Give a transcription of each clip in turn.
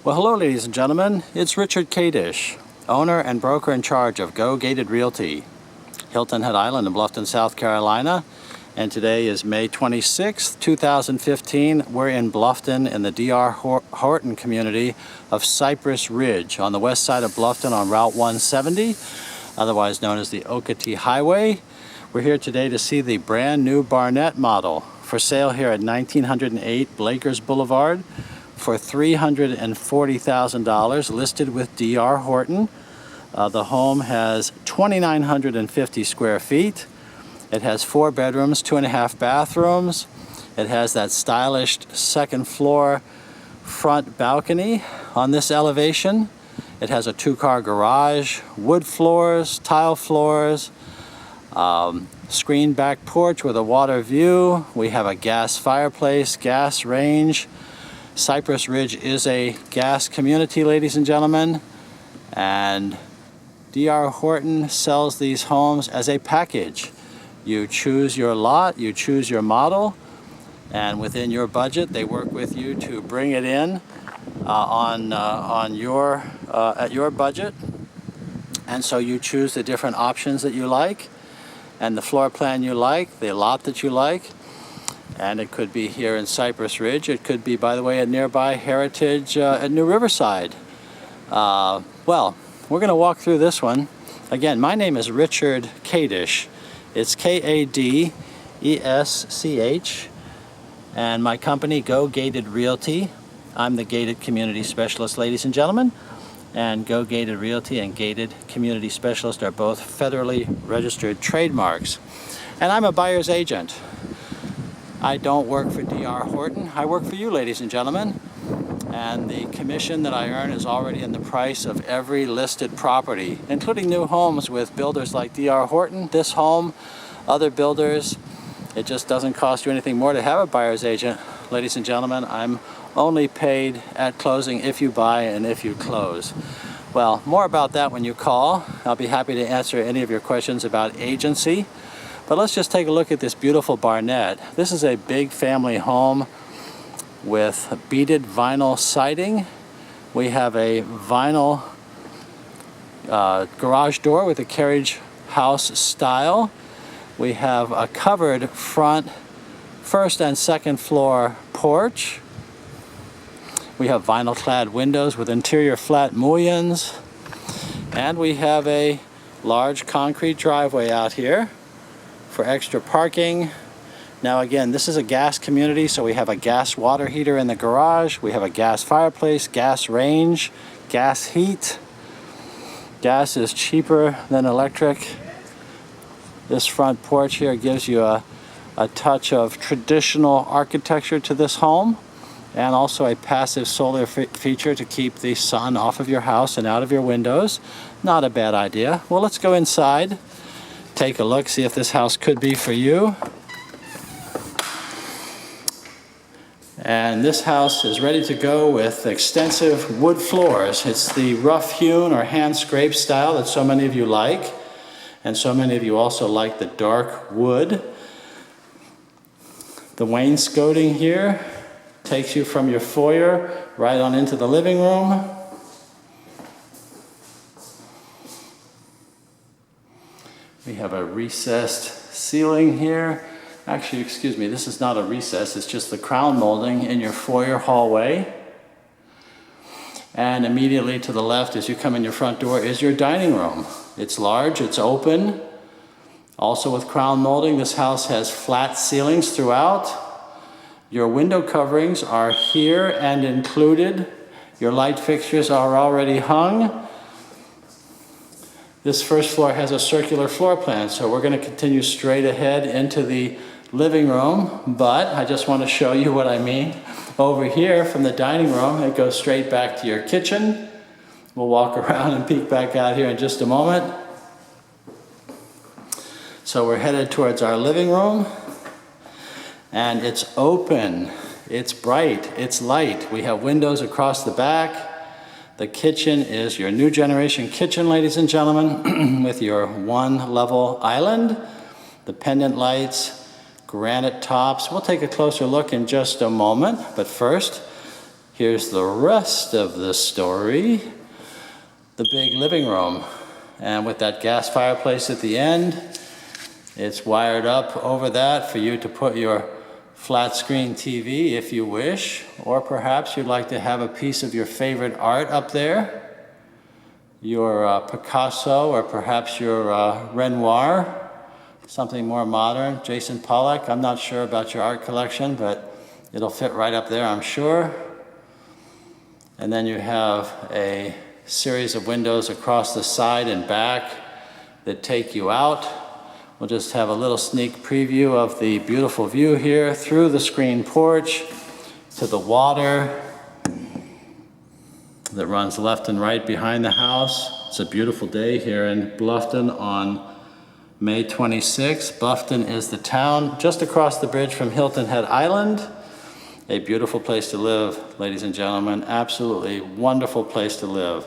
Well, hello ladies and gentlemen, it's Richard Kadish, owner and broker in charge of Go Gated Realty, Hilton Head Island in Bluffton, South Carolina. And today is May 26th, 2015. We're in Bluffton in the D.R. Horton community of Cypress Ridge on the west side of Bluffton on Route 170, otherwise known as the Okatee Highway. We're here today to see the brand new Barnett model for sale here at 1908 Blakers Boulevard for $340,000, listed with D.R. Horton. The home has 2,950 square feet. It has 4 bedrooms, 2.5 bathrooms. It has that stylish second floor front balcony on this elevation. It has a 2-car garage, wood floors, tile floors, screened back porch with a water view. We have a gas fireplace, gas range. Cypress Ridge is a gas community, ladies and gentlemen, and D.R. Horton sells these homes as a package. You choose your lot, you choose your model, and within your budget, they work with you to bring it in at your budget. And so you choose the different options that you like, and the floor plan you like, the lot that you like. And it could be here in Cypress Ridge. It could be, by the way, a nearby Heritage at New Riverside. Well, we're going to walk through this one. Again, my name is Richard Kadish. It's Kadesch. And my company, Go Gated Realty. I'm the Gated Community Specialist, ladies and gentlemen. And Go Gated Realty and Gated Community Specialist are both federally registered trademarks. And I'm a buyer's agent. I don't work for D.R. Horton. I work for you, ladies and gentlemen. And the commission that I earn is already in the price of every listed property, including new homes with builders like D.R. Horton, this home, other builders. It just doesn't cost you anything more to have a buyer's agent. Ladies and gentlemen, I'm only paid at closing if you buy and if you close. Well, more about that when you call. I'll be happy to answer any of your questions about agency. But let's just take a look at this beautiful Barnett. This is a big family home with beaded vinyl siding. We have a vinyl garage door with a carriage house style. We have a covered front first and second floor porch. We have vinyl clad windows with interior flat mullions. And we have a large concrete driveway out here for extra parking. Now again, this is a gas community, so we have a gas water heater in the garage. We have a gas fireplace, gas range, gas heat. Gas is cheaper than electric. This front porch here gives you a touch of traditional architecture to this home, and also a passive solar feature to keep the sun off of your house and out of your windows. Not a bad idea. Well, let's go inside. Take a look, see if this house could be for you. And this house is ready to go with extensive wood floors. It's the rough hewn or hand scraped style that so many of you like. And so many of you also like the dark wood. The wainscoting here takes you from your foyer right on into the living room. We have a recessed ceiling here. Actually, excuse me, this is not a recess, it's just the crown molding in your foyer hallway. And immediately to the left as you come in your front door is your dining room. It's large, it's open, also with crown molding. This house has flat ceilings throughout. Your window coverings are here and included. Your light fixtures are already hung. This first floor has a circular floor plan, so we're going to continue straight ahead into the living room, but I just want to show you what I mean. Over here from the dining room, it goes straight back to your kitchen. We'll walk around and peek back out here in just a moment. So we're headed towards our living room, and it's open, it's bright, it's light. We have windows across the back. The kitchen is your new generation kitchen, ladies and gentlemen, with your 1-level island, the pendant lights, granite tops. We'll take a closer look in just a moment, but first, Here's the rest of the story. The big living room. And with that gas fireplace at the end, it's wired up over that for you to put your flat screen TV if you wish, or perhaps you'd like to have a piece of your favorite art up there, your Picasso, or perhaps your Renoir, something more modern, Jason Pollock. I'm not sure about your art collection, but it'll fit right up there, I'm sure. And then you have a series of windows across the side and back that take you out. We'll just have a little sneak preview of the beautiful view here through the screen porch to the water that runs left and right behind the house. It's a beautiful day here in Bluffton on May 26th. Bluffton is the town just across the bridge from Hilton Head Island. A beautiful place to live, ladies and gentlemen. Absolutely wonderful place to live.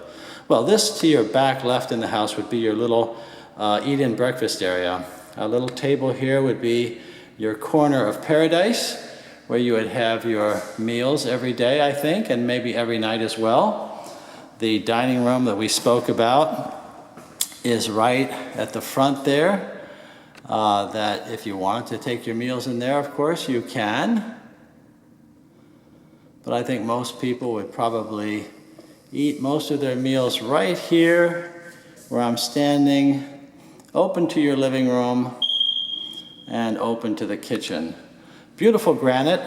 Well, this to your back left in the house would be your little eat-in breakfast area. A little table here would be your corner of paradise, where you would have your meals every day, I think, and maybe every night as well. The dining room that we spoke about is right at the front there, that if you wanted to take your meals in there, of course, you can. But I think most people would probably eat most of their meals right here, where I'm standing, open to your living room and open to the kitchen. Beautiful granite.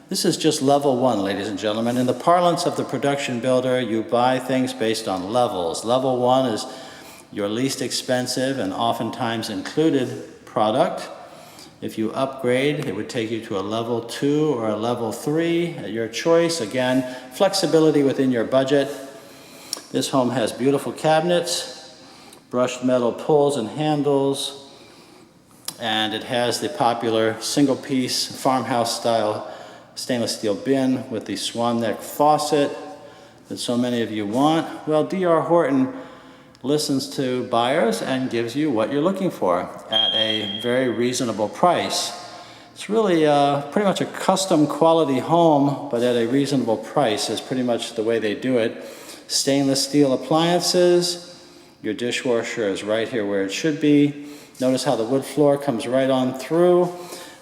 This is just level one, ladies and gentlemen. In the parlance of the production builder, you buy things based on levels. Level one is your least expensive and oftentimes included product. If you upgrade, it would take you to a level 2 or a level 3 at your choice. Again, flexibility within your budget. This home has beautiful cabinets, brushed metal pulls and handles, and it has the popular single-piece farmhouse-style stainless steel bin with the swan neck faucet that so many of you want. Well, D.R. Horton listens to buyers and gives you what you're looking for at a very reasonable price. It's really pretty much a custom quality home, but at a reasonable price is pretty much the way they do it. Stainless steel appliances. Your dishwasher is right here where it should be. Notice how the wood floor comes right on through.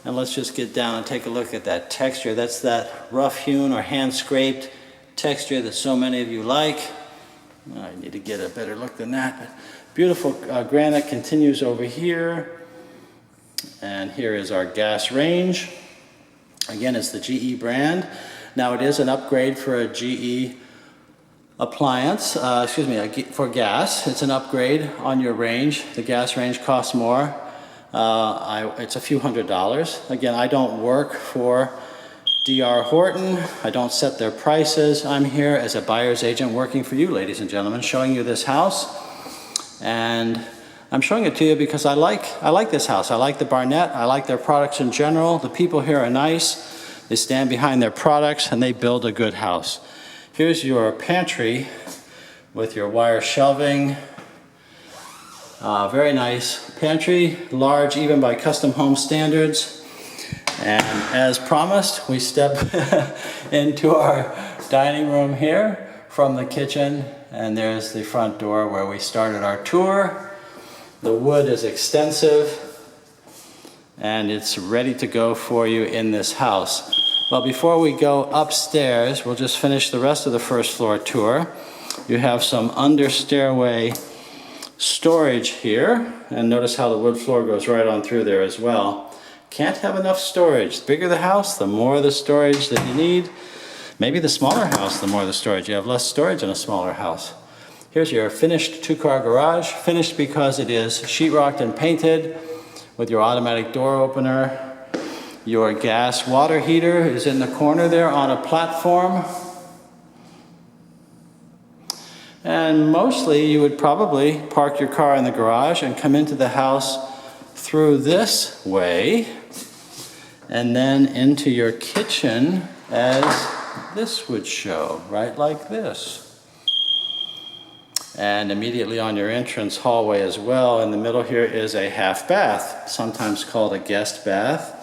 And let's just get down and take a look at that texture. That's that rough-hewn or hand-scraped texture that so many of you like. I need to get a better look than that. But beautiful granite continues over here. And here is our gas range. Again, it's the GE brand. Now it is an upgrade for a GE appliance, for gas. It's an upgrade on your range. The gas range costs more. It's a few $100s. Again, I don't work for D.R. Horton. I don't set their prices. I'm here as a buyer's agent working for you, ladies and gentlemen, showing you this house. And I'm showing it to you because I like this house. I like the Barnett. I like their products in general. The people here are nice. They stand behind their products and they build a good house. Here's your pantry with your wire shelving. Very nice pantry, large even by custom home standards. And as promised, we step into our dining room here from the kitchen, and there's the front door where we started our tour. The wood is extensive, and it's ready to go for you in this house. Well, before we go upstairs, we'll just finish the rest of the first floor tour. You have some under stairway storage here, and notice how the wood floor goes right on through there as well. Can't have enough storage. The bigger the house, the more the storage that you need. Maybe the smaller house, the more the storage. You have less storage in a smaller house. Here's your finished 2-car garage. Finished because it is sheetrocked and painted with your automatic door opener. Your gas water heater is in the corner there on a platform. And mostly you would probably park your car in the garage and come into the house through this way and then into your kitchen as this would show, right like this. And immediately on your entrance hallway as well, in the middle here is a half bath, sometimes called a guest bath.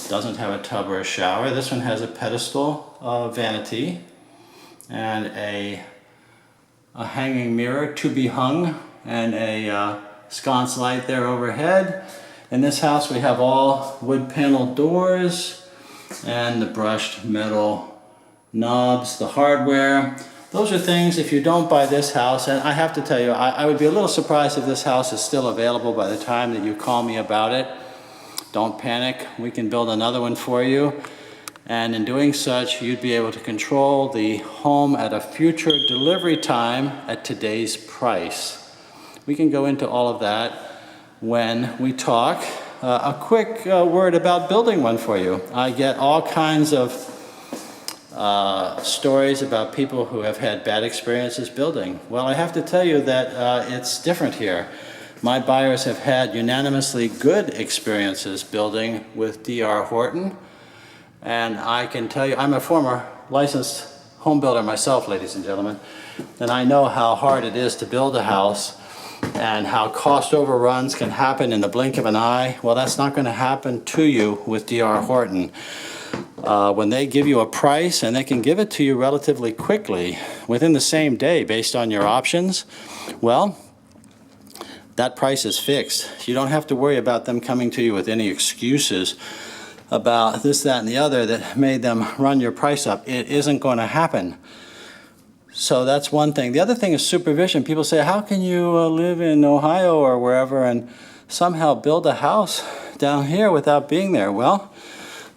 Doesn't have a tub or a shower. This one has a pedestal vanity and a hanging mirror to be hung and a sconce light there overhead. In this house we have all wood panel doors and the brushed metal knobs, the hardware. Those are things, if you don't buy this house, and I have to tell you, I would be a little surprised if this house is still available by the time that you call me about it. Don't panic, we can build another one for you. And in doing such, you'd be able to control the home at a future delivery time at today's price. We can go into all of that when we talk. A quick word about building one for you. I get all kinds of stories about people who have had bad experiences building. Well, I have to tell you that it's different here. My buyers have had unanimously good experiences building with D.R. Horton. And I can tell you, I'm a former licensed home builder myself, ladies and gentlemen, and I know how hard it is to build a house and how cost overruns can happen in the blink of an eye. Well, that's not going to happen to you with D.R. Horton. When they give you a price, and they can give it to you relatively quickly, within the same day based on your options, well, that price is fixed. You don't have to worry about them coming to you with any excuses about this, that, and the other that made them run your price up. It isn't going to happen. So that's one thing. The other thing is supervision. People say, how can you live in Ohio or wherever and somehow build a house down here without being there? Well,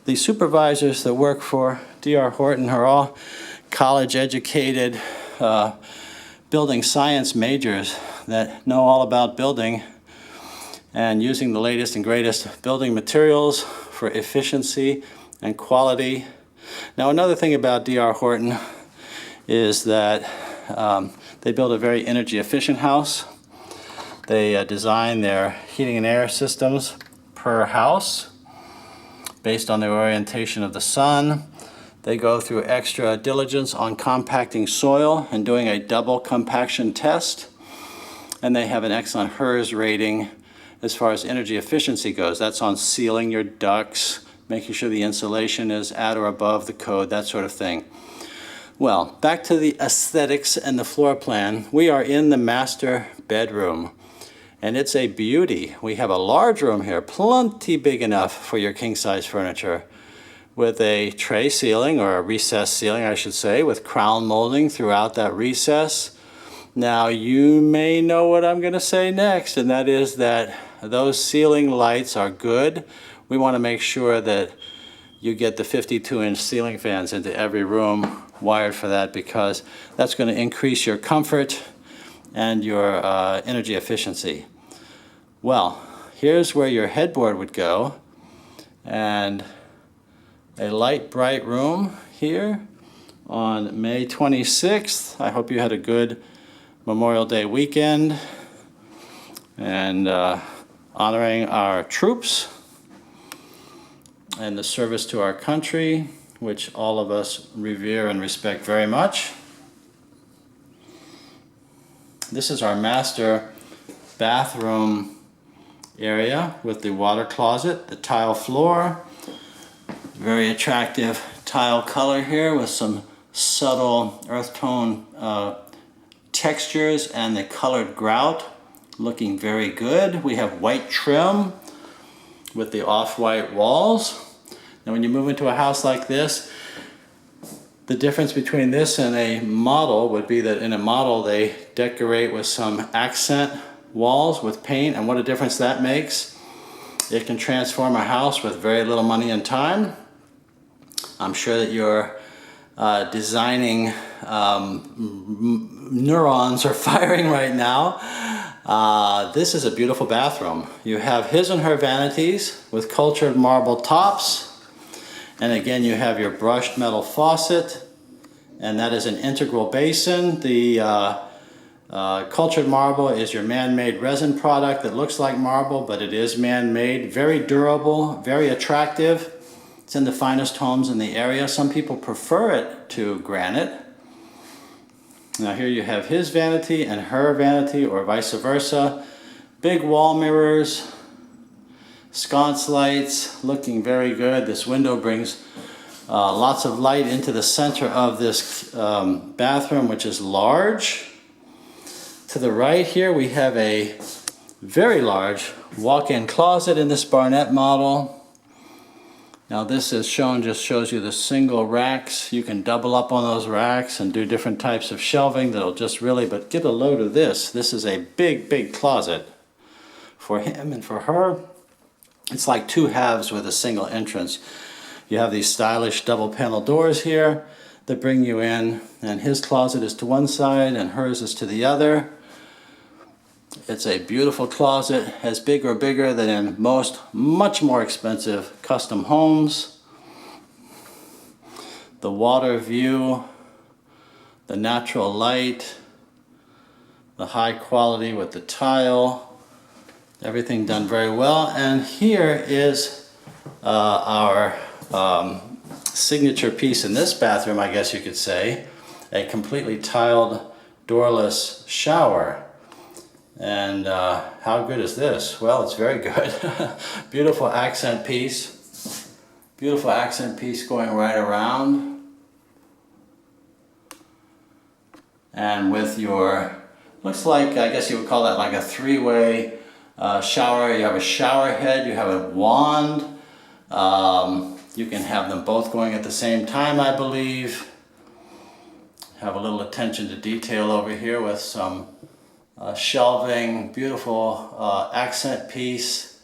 the supervisors that work for D.R. Horton are all college-educated building science majors that know all about building and using the latest and greatest building materials for efficiency and quality. Now, another thing about D.R. Horton is that they build a very energy efficient house. They design their heating and air systems per house based on the orientation of the sun. They go through extra diligence on compacting soil and doing a double compaction test. And they have an excellent HERS rating as far as energy efficiency goes. That's on sealing your ducts, making sure the insulation is at or above the code, that sort of thing. Well, back to the aesthetics and the floor plan. We are in the master bedroom, and it's a beauty. We have a large room here, plenty big enough for your king-size furniture, with a tray ceiling, or a recessed ceiling, I should say, with crown molding throughout that recess. Now, you may know what I'm going to say next, and that is that those ceiling lights are good. We want to make sure that you get the 52-inch ceiling fans into every room wired for that, because that's going to increase your comfort and your energy efficiency. Well, here's where your headboard would go, and a light, bright room here on May 26th. I hope you had a good Memorial Day weekend and honoring our troops and the service to our country, which all of us revere and respect very much. This is our master bathroom area with the water closet, the tile floor, very attractive tile color here with some subtle earth tone textures and the colored grout looking very good. We have white trim with the off-white walls. Now when you move into a house like this, the difference between this and a model would be that in a model they decorate with some accent walls with paint, and what a difference that makes. It can transform a house with very little money and time. I'm sure that you're designing neurons are firing right now. This is a beautiful bathroom. You have his and her vanities with cultured marble tops. And again, you have your brushed metal faucet, and that is an integral basin. The cultured marble is your man-made resin product that looks like marble, but it is man-made. Very durable, very attractive. It's in the finest homes in the area. Some people prefer it to granite. Now here you have his vanity and her vanity, or vice versa. Big wall mirrors, Sconce lights, looking very good. This window brings lots of light into the center of this bathroom, which is large. To the right here, we have a very large walk-in closet in this Barnett model. Now this is shown, just shows you the single racks. You can double up on those racks and do different types of shelving that'll just really, but get a load of this. This is a big, big closet for him and for her. It's like two halves with a single entrance. You have these stylish double panel doors here that bring you in, and his closet is to one side and hers is to the other. It's a beautiful closet, as big or bigger than in most much more expensive custom homes. The water view, the natural light, the high quality with the tile, everything done very well. And here is our signature piece in this bathroom, I guess you could say, a completely tiled doorless shower. And how good is this? Well, it's very good. Beautiful accent piece. Beautiful accent piece going right around. And with your, looks like, I guess you would call that like a three-way shower. You have a shower head, you have a wand. You can have them both going at the same time, I believe. Have a little attention to detail over here with some shelving, beautiful accent piece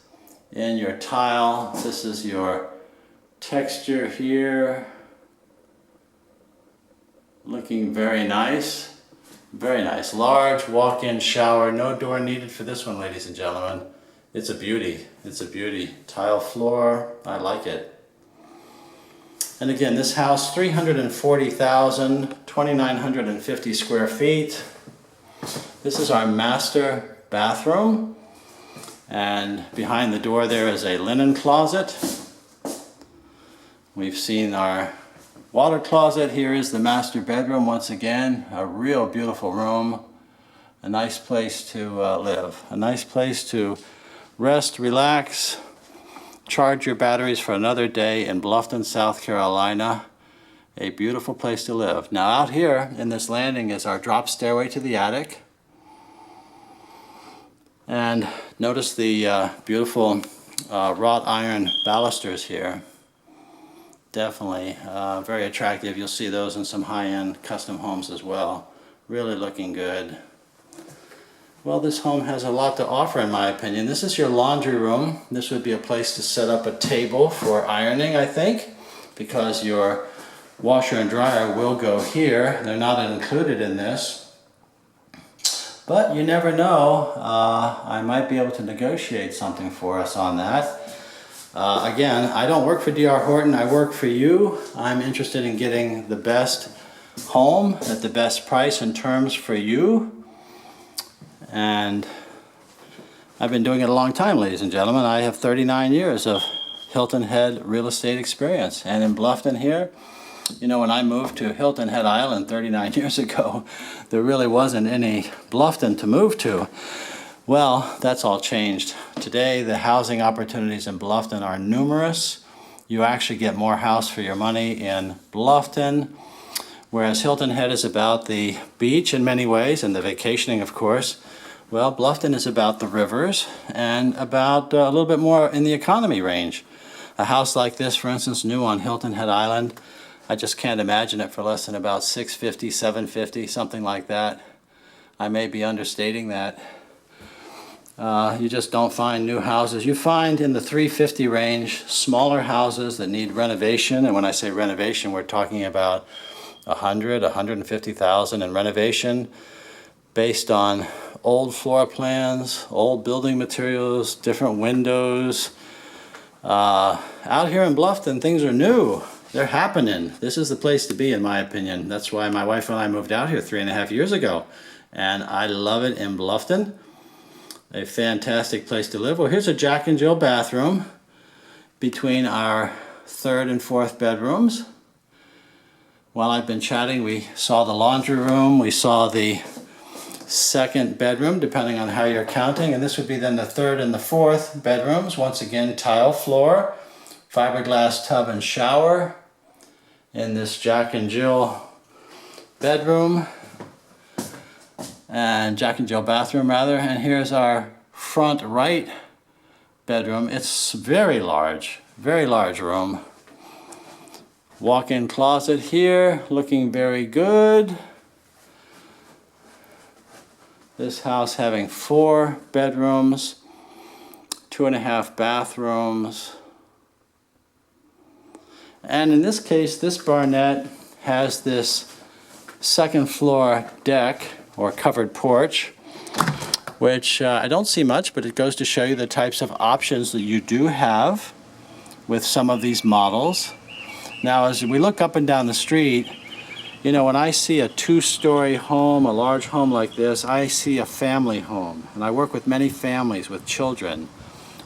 in your tile. This is your texture here. Looking very nice. Very nice. Large walk-in shower. No door needed for this one, ladies and gentlemen. It's a beauty. It's a beauty. Tile floor. I like it. And again, this house, 340,000, 2,950 square feet. This is our master bathroom, and behind the door there is a linen closet. We've seen our water closet. Here is the master bedroom once again. A real beautiful room. A nice place to live. A nice place to rest, relax, charge your batteries for another day in Bluffton, South Carolina. A beautiful place to live. Now out here in this landing is our drop stairway to the attic. And notice the beautiful wrought iron balusters here. Definitely very attractive. You'll see those in some high-end custom homes as well. Really looking good. Well, this home has a lot to offer in my opinion. This is your laundry room. This would be a place to set up a table for ironing, I think, because your washer and dryer will go here. They're not included in this. But you never know, I might be able to negotiate something for us on that. Again, I don't work for D.R. Horton, I work for you. I'm interested in getting the best home at the best price and terms for you. And I've been doing it a long time, ladies and gentlemen. I have 39 years of Hilton Head real estate experience. And in Bluffton here, you know, when I moved to Hilton Head Island 39 years ago, there really wasn't any Bluffton to move to. Well, that's all changed. Today, the housing opportunities in Bluffton are numerous. You actually get more house for your money in Bluffton, whereas Hilton Head is about the beach in many ways, and the vacationing, of course. Well, Bluffton is about the rivers and about a little bit more in the economy range. A house like this, for instance, new on Hilton Head Island, I just can't imagine it for less than about $650, $750, something like that. I may be understating that. You just don't find new houses. You find in the $350 range smaller houses that need renovation, and when I say renovation, we're talking about $100,000, $150,000 in renovation based on old floor plans, old building materials, different windows. Out here in Bluffton, things are new. They're happening. This is the place to be, in my opinion. That's why my wife and I moved out here 3.5 years ago. And I love it in Bluffton. A fantastic place to live. Well, here's a Jack and Jill bathroom between our third and fourth bedrooms. While I've been chatting, we saw the laundry room. We saw the second bedroom, depending on how you're counting, and this would be then the third and the fourth bedrooms. Once again, tile floor, fiberglass tub and shower in this Jack and Jill bedroom, and Jack and Jill bathroom rather. And here's our front right bedroom. It's very large room. Walk-in closet here, looking very good. This house having 4 bedrooms, 2.5 bathrooms. And in this case, this Barnett has this second floor deck or covered porch, which I don't see much, but it goes to show you the types of options that you do have with some of these models. Now, as we look up and down the street, you know, when I see a 2-story home, a large home like this, I see a family home. And I work with many families with children.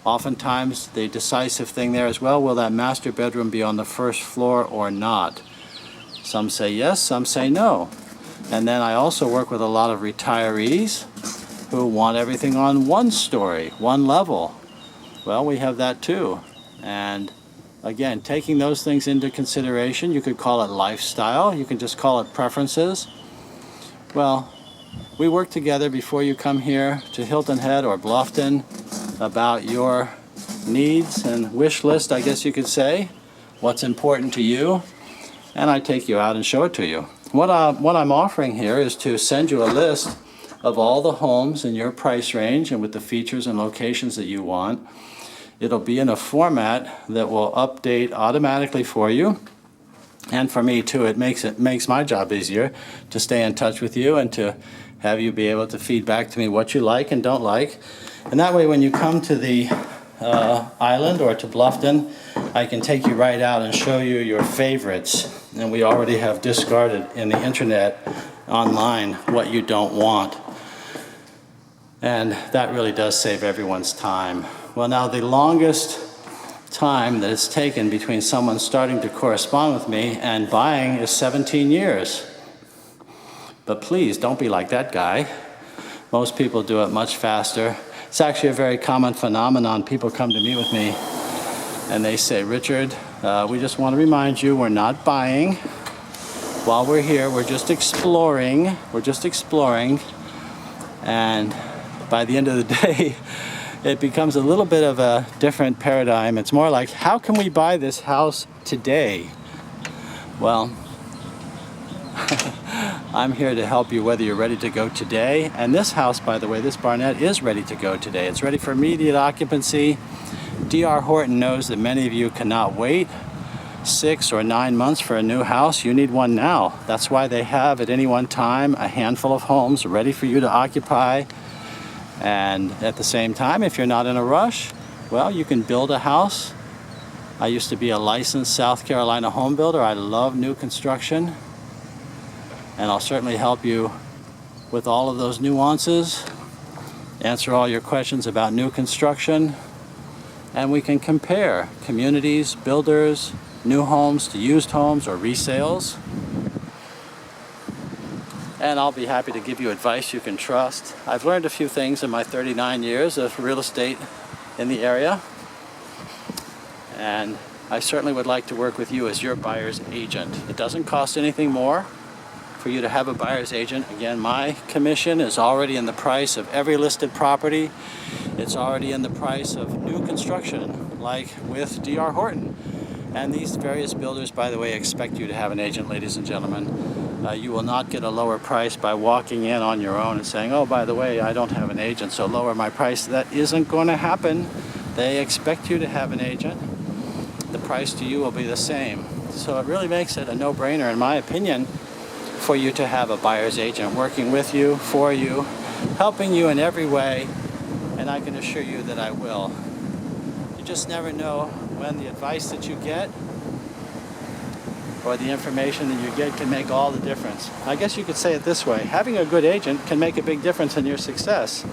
Oftentimes, the decisive thing there is, well, will that master bedroom be on the first floor or not? Some say yes, some say no. And then I also work with a lot of retirees who want everything on 1 story, 1 level. Well, we have that too. And again, taking those things into consideration, you could call it lifestyle, you can just call it preferences. Well, we work together before you come here to Hilton Head or Bluffton about your needs and wish list, I guess you could say, what's important to you, and I take you out and show it to you. What I'm offering here is to send you a list of all the homes in your price range and with the features and locations that you want. It'll be in a format that will update automatically for you, and for me too. It makes my job easier to stay in touch with you and to have you be able to feed back to me what you like and don't like. And that way, when you come to the island or to Bluffton, I can take you right out and show you your favorites. And we already have discarded in the internet online what you don't want. And that really does save everyone's time. Well, now the longest time that it's taken between someone starting to correspond with me and buying is 17 years. But please don't be like that guy. Most people do it much faster. It's actually a very common phenomenon. People come to meet with me and they say, Richard, we just want to remind you we're not buying. While we're here, we're just exploring. And by the end of the day, it becomes a little bit of a different paradigm. It's more like, how can we buy this house today? Well, I'm here to help you whether you're ready to go today. And this house, by the way, this Barnett is ready to go today. It's ready for immediate occupancy. D.R. Horton knows that many of you cannot wait 6 or 9 months for a new house. You need one now. That's why they have at any one time a handful of homes ready for you to occupy. And at the same time, if you're not in a rush, well, you can build a house. I used to be a licensed South Carolina home builder. I love new construction. And I'll certainly help you with all of those nuances, answer all your questions about new construction, and we can compare communities, builders, new homes to used homes or resales. And I'll be happy to give you advice you can trust. I've learned a few things in my 39 years of real estate in the area. And I certainly would like to work with you as your buyer's agent. It doesn't cost anything more for you to have a buyer's agent. Again, my commission is already in the price of every listed property. It's already in the price of new construction, like with D.R. Horton. And these various builders, by the way, expect you to have an agent, ladies and gentlemen. You will not get a lower price by walking in on your own and saying, oh, by the way, I don't have an agent, so lower my price. That isn't going to happen. They expect you to have an agent. The price to you will be the same. So it really makes it a no-brainer, in my opinion, for you to have a buyer's agent working with you, for you, helping you in every way, and I can assure you that I will. You just never know when the advice that you get or the information that you get can make all the difference. I guess you could say it this way: having a good agent can make a big difference in your success,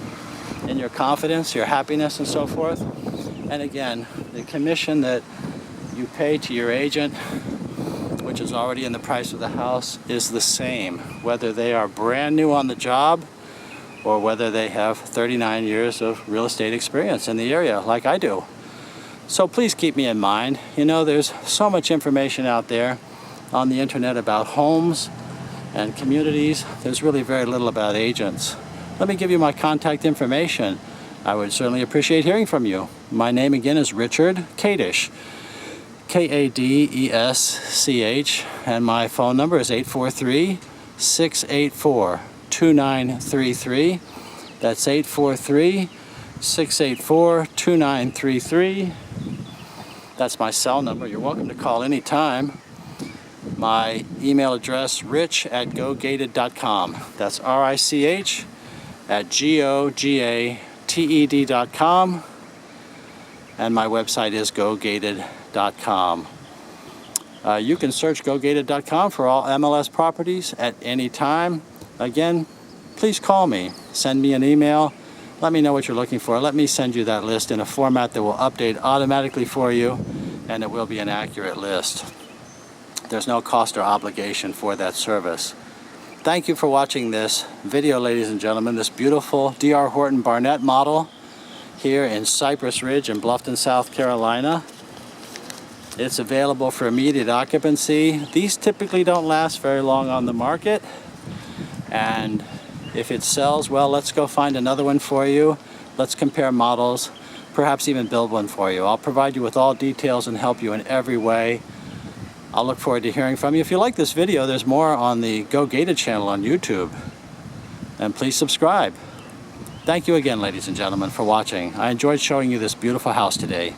in your confidence, your happiness, and so forth. And again, the commission that you pay to your agent, which is already in the price of the house, is the same, whether they are brand new on the job or whether they have 39 years of real estate experience in the area like I do. So please keep me in mind. You know, there's so much information out there on the internet about homes and communities. There's really very little about agents. Let me give you my contact information. I would certainly appreciate hearing from you. My name again is Richard Kadesh, Kadesch, and my phone number is 843-684-2933. That's 843-684-2933. That's my cell number. You're welcome to call anytime. My email address, rich@gogated.com. That's RICH@GOGATED.com. And my website is gogated.com. You can search gogated.com for all MLS properties at any time. Again, please call me. Send me an email. Let me know what you're looking for. Let me send you that list in a format that will update automatically for you, and it will be an accurate list. There's no cost or obligation for that service. Thank you for watching this video, ladies and gentlemen. This beautiful D.R. Horton Barnett model here in Cypress Ridge in Bluffton, South Carolina. It's available for immediate occupancy. These typically don't last very long on the market. And if it sells, well, let's go find another one for you. Let's compare models, perhaps even build one for you. I'll provide you with all details and help you in every way. I'll look forward to hearing from you. If you like this video, there's more on the Go Gated channel on YouTube. And please subscribe. Thank you again, ladies and gentlemen, for watching. I enjoyed showing you this beautiful house today.